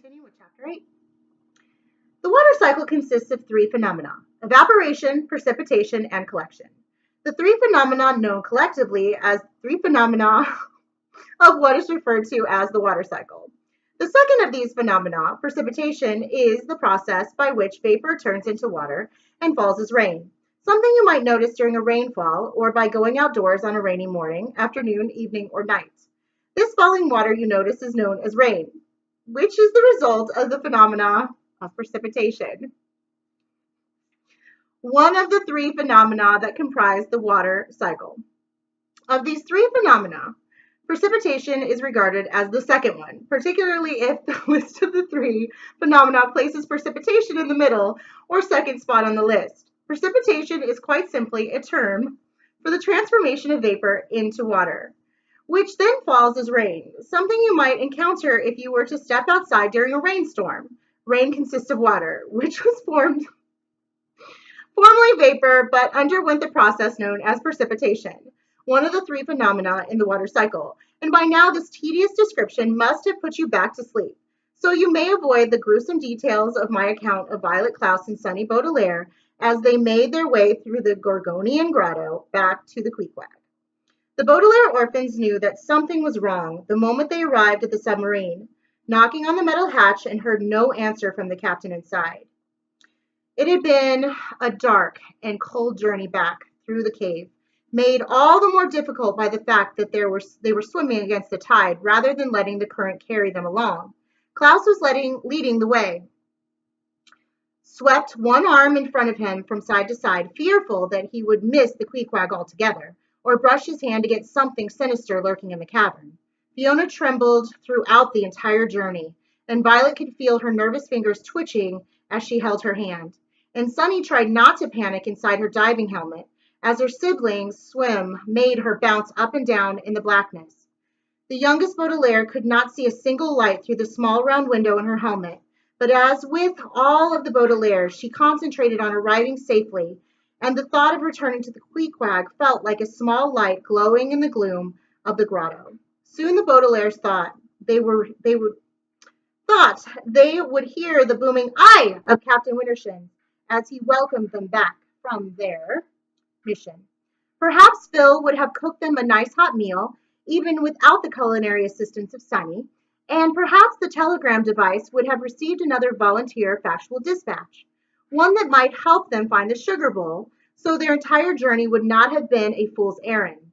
continue with Chapter 8. The water cycle consists of three phenomena: evaporation, precipitation, and collection. The three phenomena known collectively as three phenomena of what is referred to as the water cycle. The second of these phenomena, precipitation, is the process by which vapor turns into water and falls as rain, something you might notice during a rainfall or by going outdoors on a rainy morning, afternoon, evening, or night. This falling water you notice is known as rain, which is the result of the phenomena of precipitation. One of the three phenomena that comprise the water cycle. Of these three phenomena, precipitation is regarded as the second one, particularly if the list of the three phenomena places precipitation in the middle or second spot on the list. Precipitation is quite simply a term for the transformation of vapor into water, which then falls as rain, something you might encounter if you were to step outside during a rainstorm. Rain consists of water, which was formerly vapor, but underwent the process known as precipitation, one of the three phenomena in the water cycle. And by now, this tedious description must have put you back to sleep, so you may avoid the gruesome details of my account of Violet Klaus and Sonny Baudelaire as they made their way through the Gorgonian Grotto back to the Queequeg. The Baudelaire orphans knew that something was wrong the moment they arrived at the submarine, knocking on the metal hatch and heard no answer from the captain inside. It had been a dark and cold journey back through the cave, made all the more difficult by the fact that they were swimming against the tide rather than letting the current carry them along. Klaus was leading the way, swept one arm in front of him from side to side, fearful that he would miss the Queequeg altogether, or brush his hand against something sinister lurking in the cavern. Fiona trembled throughout the entire journey, and Violet could feel her nervous fingers twitching as she held her hand. And Sonny tried not to panic inside her diving helmet, as her siblings' swim made her bounce up and down in the blackness. The youngest Baudelaire could not see a single light through the small round window in her helmet, but as with all of the Baudelaires, she concentrated on arriving safely, and the thought of returning to the Queequeg felt like a small light glowing in the gloom of the grotto. Soon the Baudelaires thought they would hear the booming "aye" of Captain Wintershins as he welcomed them back from their mission. Perhaps Phil would have cooked them a nice hot meal, even without the culinary assistance of Sonny, and perhaps the telegram device would have received another volunteer factual dispatch, one that might help them find the sugar bowl, so their entire journey would not have been a fool's errand.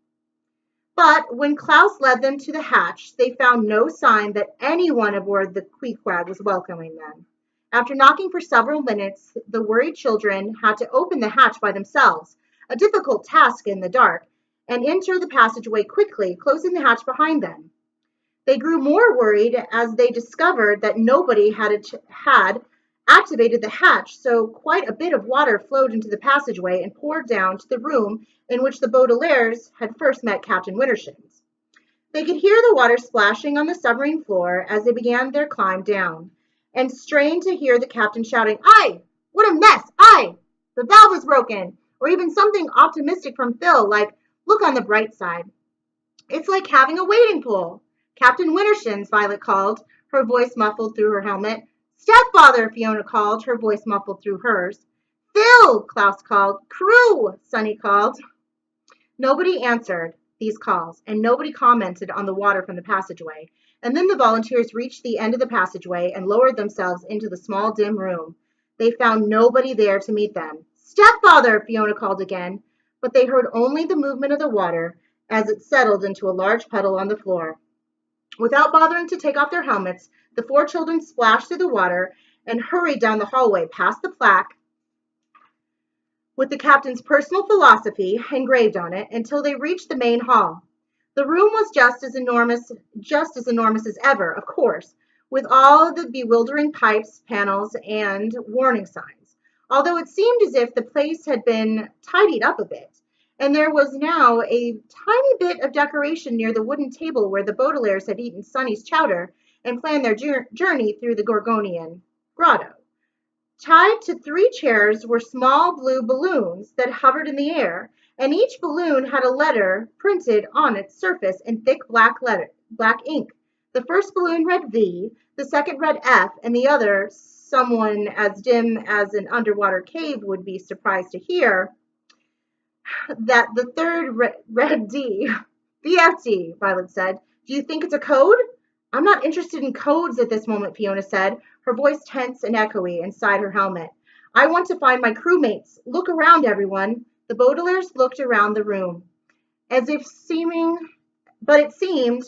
But when Klaus led them to the hatch, they found no sign that anyone aboard the Queequeg was welcoming them. After knocking for several minutes, the worried children had to open the hatch by themselves, a difficult task in the dark, and enter the passageway quickly, closing the hatch behind them. They grew more worried as they discovered that nobody had activated the hatch, so quite a bit of water flowed into the passageway and poured down to the room in which the Baudelaires had first met Captain Wintershins. They could hear the water splashing on the submarine floor as they began their climb down, and strained to hear the captain shouting, "Aye! What a mess! Aye! The valve is broken!" Or even something optimistic from Phil, like, "Look on the bright side. It's like having a wading pool." "Captain Wintershins," Violet called, her voice muffled through her helmet. "Stepfather," Fiona called, her voice muffled through hers. "Phil," Klaus called. "Crew," Sonny called. Nobody answered these calls, and nobody commented on the water from the passageway. And then the volunteers reached the end of the passageway and lowered themselves into the small, dim room. They found nobody there to meet them. "Stepfather," Fiona called again, but they heard only the movement of the water as it settled into a large puddle on the floor. Without bothering to take off their helmets, the four children splashed through the water and hurried down the hallway past the plaque with the captain's personal philosophy engraved on it until they reached the main hall. The room was just as enormous as ever, of course, with all the bewildering pipes, panels, and warning signs, although it seemed as if the place had been tidied up a bit, and there was now a tiny bit of decoration near the wooden table where the Baudelaires had eaten Sonny's chowder and planned their journey through the Gorgonian Grotto. Tied to 3 chairs were small blue balloons that hovered in the air, and each balloon had a letter printed on its surface in thick black ink The first balloon read V, the second read F, and the other, someone as dim as an underwater cave would be surprised to hear, that the third read D. BFD, Violet said. Do you think it's a code? I'm not interested in codes at this moment, Fiona said, her voice tense and echoey inside her helmet. I want to find my crewmates. Look around, everyone. The Baudelaires looked around the room, as if but it seemed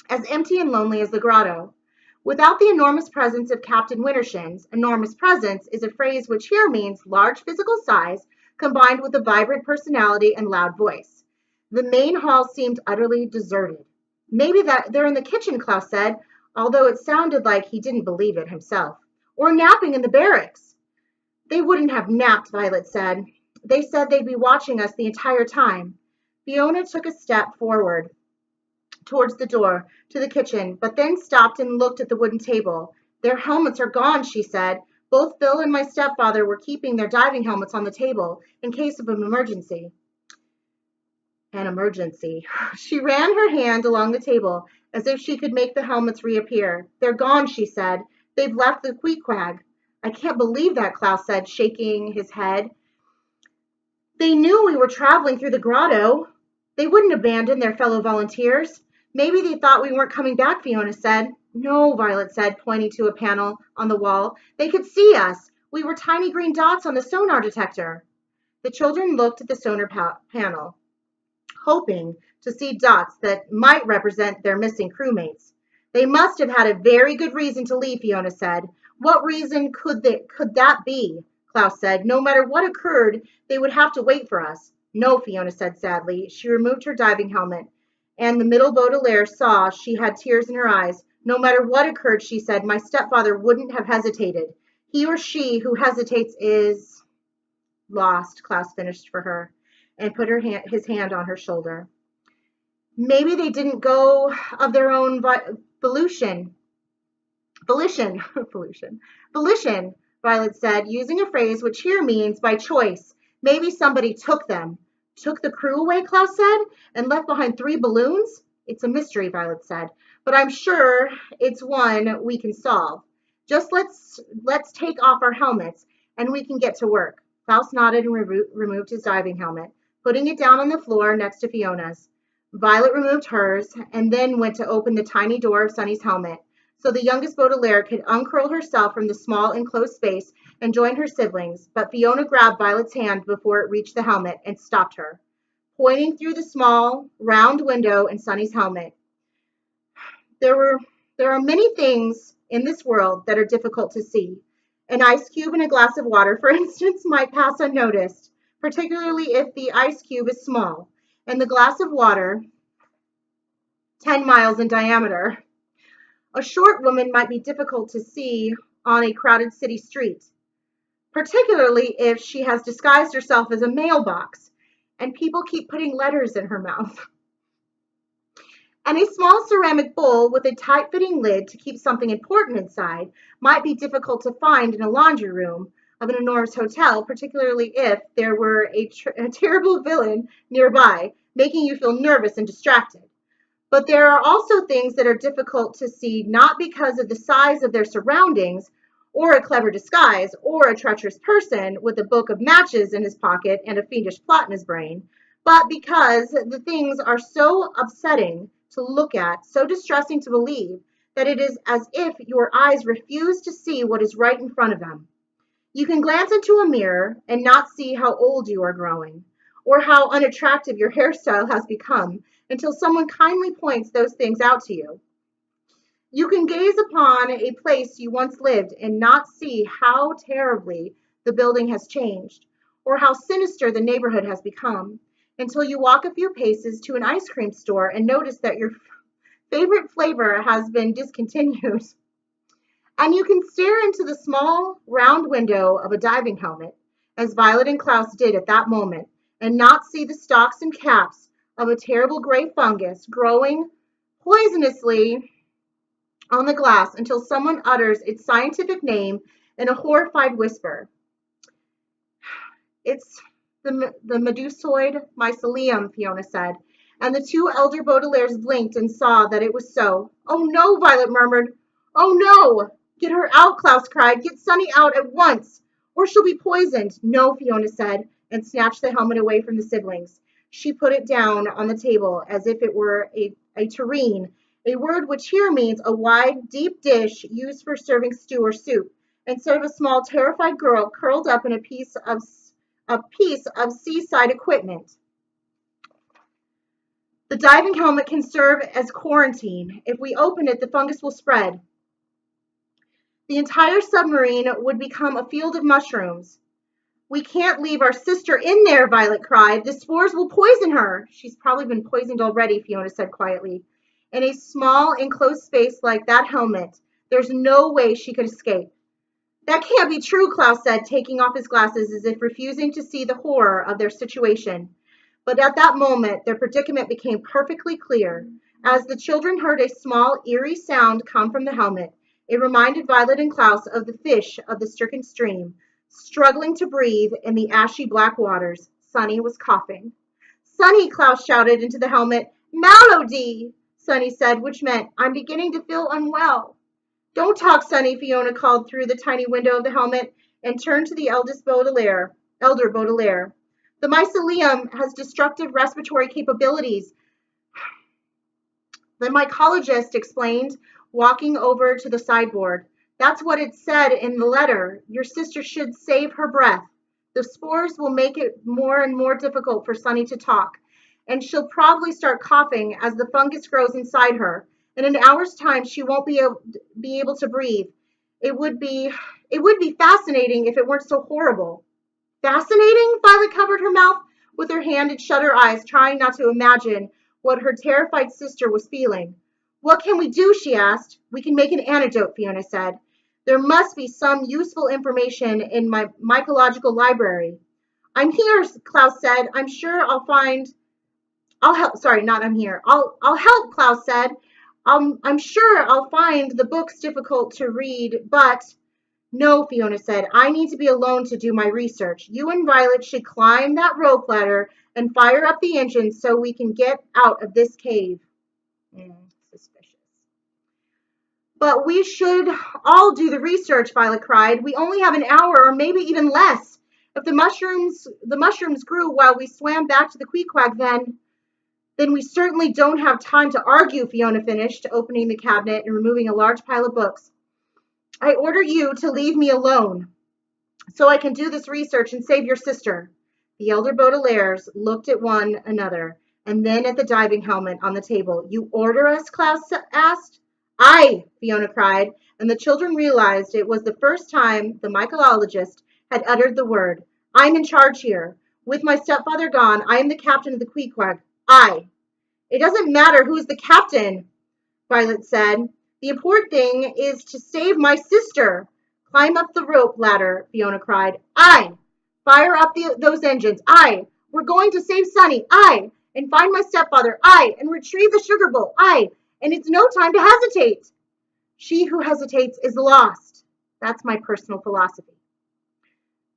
as empty and lonely as the grotto. Without the enormous presence of Captain Wintershins, enormous presence is a phrase which here means large physical size combined with a vibrant personality and loud voice. The main hall seemed utterly deserted. Maybe they're in the kitchen, Klaus said, although it sounded like he didn't believe it himself. Or napping in the barracks. They wouldn't have napped, Violet said. They said they'd be watching us the entire time. Fiona took a step forward towards the door to the kitchen, but then stopped and looked at the wooden table. Their helmets are gone, she said. Both Bill and my stepfather were keeping their diving helmets on the table in case of an emergency. An emergency. She ran her hand along the table as if she could make the helmets reappear. They're gone, she said. They've left the Queequeg. I can't believe that, Klaus said, shaking his head. They knew we were traveling through the grotto. They wouldn't abandon their fellow volunteers. Maybe they thought we weren't coming back, Fiona said. No, Violet said, pointing to a panel on the wall. They could see us. We were tiny green dots on the sonar detector. The children looked at the sonar panel, hoping to see dots that might represent their missing crewmates. They must have had a very good reason to leave, Fiona said. What reason could that be? Klaus said. No matter what occurred, they would have to wait for us. No, Fiona said sadly. She removed her diving helmet, and the middle Baudelaire saw she had tears in her eyes. No matter what occurred, she said, my stepfather wouldn't have hesitated. He or she who hesitates is lost, Klaus finished for her, and put his hand on her shoulder. Maybe they didn't go of their own volition, Violet said, using a phrase which here means by choice. Maybe somebody took them. Took the crew away, Klaus said, and left behind 3 balloons? It's a mystery, Violet said, but I'm sure it's one we can solve. Just let's take off our helmets and we can get to work. Klaus nodded and removed his diving helmet, putting it down on the floor next to Fiona's. Violet removed hers and then went to open the tiny door of Sunny's helmet so the youngest Baudelaire could uncurl herself from the small enclosed space and join her siblings, but Fiona grabbed Violet's hand before it reached the helmet and stopped her, pointing through the small, round window in Sunny's helmet. There are many things in this world that are difficult to see. An ice cube in a glass of water, for instance, might pass unnoticed, particularly if the ice cube is small and the glass of water 10 miles in diameter. A short woman might be difficult to see on a crowded city street, particularly if she has disguised herself as a mailbox and people keep putting letters in her mouth. And a small ceramic bowl with a tight-fitting lid to keep something important inside might be difficult to find in a laundry room of an enormous hotel, particularly if there were a terrible villain nearby, making you feel nervous and distracted. But there are also things that are difficult to see not because of the size of their surroundings, or a clever disguise, or a treacherous person with a book of matches in his pocket and a fiendish plot in his brain, but because the things are so upsetting to look at, so distressing to believe, that it is as if your eyes refuse to see what is right in front of them. You can glance into a mirror and not see how old you are growing, or how unattractive your hairstyle has become, until someone kindly points those things out to you. You can gaze upon a place you once lived and not see how terribly the building has changed, or how sinister the neighborhood has become, until you walk a few paces to an ice cream store and notice that your favorite flavor has been discontinued. And you can stare into the small, round window of a diving helmet, as Violet and Klaus did at that moment, and not see the stalks and caps of a terrible gray fungus growing poisonously on the glass until someone utters its scientific name in a horrified whisper. It's the medusoid mycelium, Fiona said, and the two elder Baudelaires blinked and saw that it was so. Oh no, Violet murmured. Oh no! Get her out, Klaus cried. Get Sunny out at once, or she'll be poisoned. No, Fiona said, and snatched the helmet away from the siblings. She put it down on the table as if it were a tureen, a word which here means a wide, deep dish used for serving stew or soup, instead of a small, terrified girl curled up in a piece of seaside equipment. The diving helmet can serve as quarantine. If we open it, the fungus will spread. The entire submarine would become a field of mushrooms. We can't leave our sister in there, Violet cried. The spores will poison her. She's probably been poisoned already, Fiona said quietly. In a small, enclosed space like that helmet, there's no way she could escape. That can't be true, Klaus said, taking off his glasses as if refusing to see the horror of their situation. But at that moment, their predicament became perfectly clear. As the children heard a small, eerie sound come from the helmet, it reminded Violet and Klaus of the fish of the stricken stream, struggling to breathe in the ashy black waters. Sunny was coughing. Sunny, Klaus shouted into the helmet. Malody, Sunny said, which meant, I'm beginning to feel unwell. Don't talk, Sunny, Fiona called through the tiny window of the helmet and turned to the elder Baudelaire. The mycelium has destructive respiratory capabilities, the mycologist explained, walking over to the sideboard. That's what it said in the letter. Your sister should save her breath. The spores will make it more and more difficult for Sunny to talk, and she'll probably start coughing as the fungus grows inside her. In an hour's time, she won't be able to breathe. It would be fascinating if it weren't so horrible. Fascinating? Violet covered her mouth with her hand and shut her eyes, trying not to imagine what her terrified sister was feeling. What can we do? She asked. We can make an antidote, Fiona said. There must be some useful information in my mycological library. I'm here, Klaus said. I'm sure I'll find. I'll help. Sorry, not I'm here. I'll help, Klaus said. I'm sure I'll find the books difficult to read, but no, Fiona said. I need to be alone to do my research. You and Violet should climb that rope ladder and fire up the engines so we can get out of this cave. Suspicious. But we should all do the research, Violet cried. We only have an hour or maybe even less. If the mushrooms grew while we swam back to the Queequeg, then we certainly don't have time to argue, Fiona finished, opening the cabinet and removing a large pile of books. I order you to leave me alone so I can do this research and save your sister. The elder Baudelaires looked at one another and then at the diving helmet on the table. You order us? Klaus asked. Aye, Fiona cried, and the children realized it was the first time the mycologist had uttered the word. I'm in charge here. With my stepfather gone, I am the captain of the Queequeg. Aye. It doesn't matter who's the captain, Violet said. The important thing is to save my sister. Climb up the rope ladder, Fiona cried. Aye. Fire up those engines. Aye. We're going to save Sunny. Aye. And find my stepfather. Aye. And retrieve the sugar bowl. Aye. And it's no time to hesitate. She who hesitates is lost. That's my personal philosophy.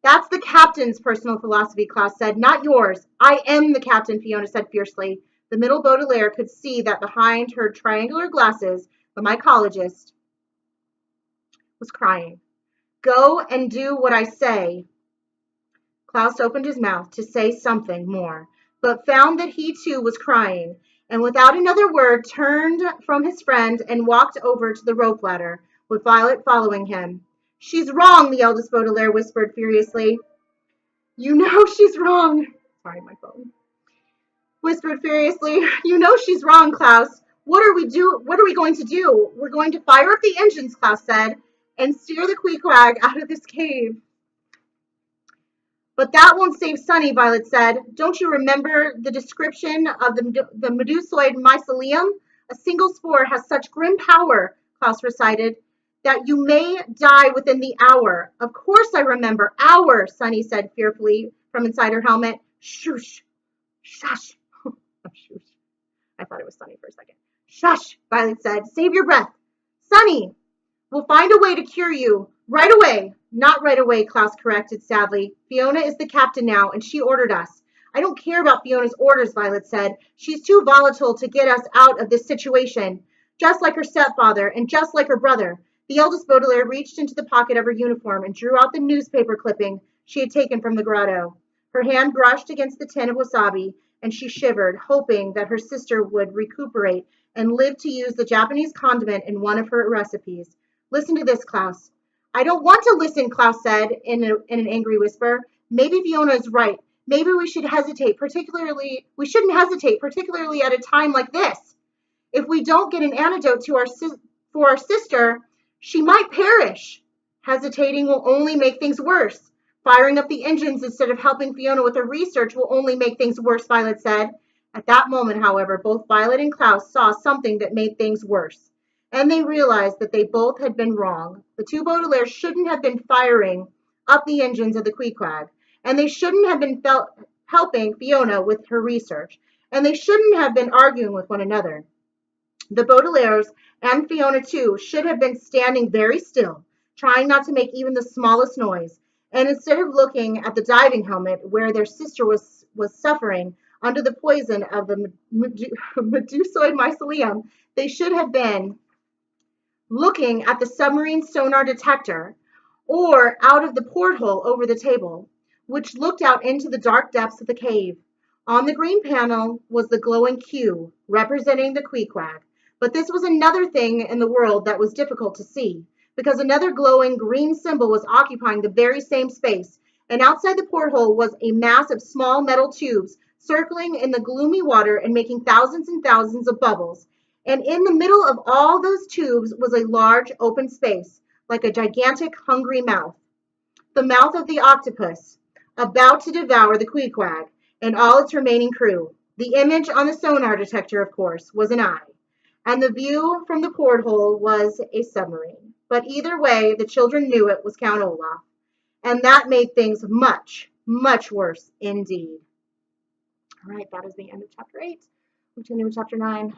That's the captain's personal philosophy, Klaus said, not yours. I am the captain, Fiona said fiercely. The middle Baudelaire could see that behind her triangular glasses, the mycologist was crying. Go and do what I say. Klaus opened his mouth to say something more, but found that he too was crying, and without another word turned from his friend and walked over to the rope ladder, with Violet following him. She's wrong, the eldest Baudelaire whispered furiously. You know she's wrong. Sorry, my phone. Whispered furiously. You know she's wrong, Klaus. What are we going to do? We're going to fire up the engines, Klaus said, and steer the Queequeg out of this cave. But that won't save Sunny, Violet said. Don't you remember the description of the medusoid mycelium? A single spore has such grim power, Klaus recited, that you may die within the hour. Of course I remember. Hour, Sunny said fearfully from inside her helmet. Shush. Shush. Shush. I thought it was Sunny for a second. Shush, Violet said. Save your breath. Sunny, we'll find a way to cure you. Right away. Not right away, Klaus corrected sadly. Fiona is the captain now, and she ordered us. I don't care about Fiona's orders, Violet said. She's too volatile to get us out of this situation. Just like her stepfather and just like her brother. The eldest Baudelaire reached into the pocket of her uniform and drew out the newspaper clipping she had taken from the grotto. Her hand brushed against the tin of wasabi, and she shivered, hoping that her sister would recuperate and live to use the Japanese condiment in one of her recipes. Listen to this, Klaus. I don't want to listen, Klaus said in an angry whisper. Maybe Fiona is right. Maybe we shouldn't hesitate, particularly at a time like this. If we don't get an antidote for our sister, she might perish. Hesitating will only make things worse. Firing up the engines instead of helping Fiona with her research will only make things worse, Violet said. At that moment, however, both Violet and Klaus saw something that made things worse. And they realized that they both had been wrong. The two Baudelaires shouldn't have been firing up the engines of the Queequeg, and they shouldn't have been helping Fiona with her research, and they shouldn't have been arguing with one another. The Baudelaires, and Fiona too, should have been standing very still, trying not to make even the smallest noise, and instead of looking at the diving helmet where their sister was suffering under the poison of the medusoid mycelium, they should have been looking at the submarine sonar detector or out of the porthole over the table, which looked out into the dark depths of the cave. On the green panel was the glowing Q, representing the Queequeg. But this was another thing in the world that was difficult to see, because another glowing green symbol was occupying the very same space, and outside the porthole was a mass of small metal tubes circling in the gloomy water and making thousands and thousands of bubbles. And in the middle of all those tubes was a large open space, like a gigantic hungry mouth. The mouth of the octopus, about to devour the Queequeg and all its remaining crew. The image on the sonar detector, of course, was an eye, and the view from the porthole was a submarine. But either way, the children knew it was Count Olaf, and that made things much, much worse indeed. All right, that is the end of chapter 8. We'll continue with chapter 9.